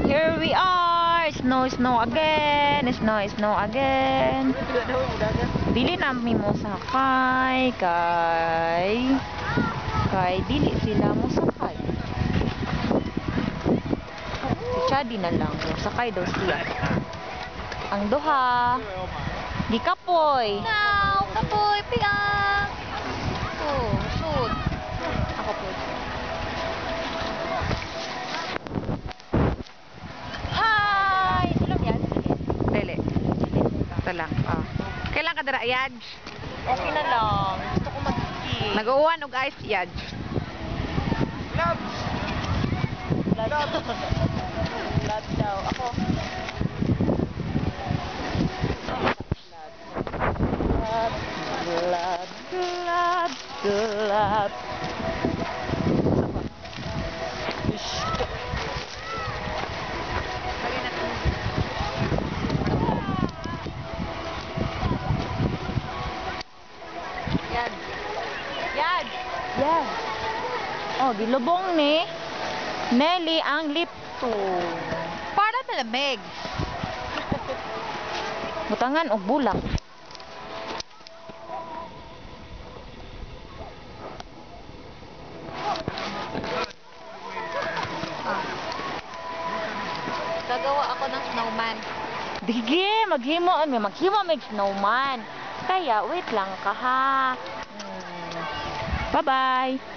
Here we are. Snow again. Snow again. Dili namin mo sakay kay dili sila mo sakay. Si Chadi na lang mo sakay daw siya. Ang duha di kapoy. Now, kapoy piak. Oh, shoot. Ako po. Hi! Alam yan? Dili. Ito lang. Oh. Kailan ka dara, Yaj? Okay na lang. Gusto ko mag-ski. Nag-uwan og ice, Yaj. Love daw. Ako. Glad. Yan. Yan. Yan. Oh, gilubong ni Nelly ang Lipton. Para malamig. Butangan og bulak. Gagawa ako ng snowman. Dige, maghimo mig snowman. Kaya wait lang ka ha. Bye-bye.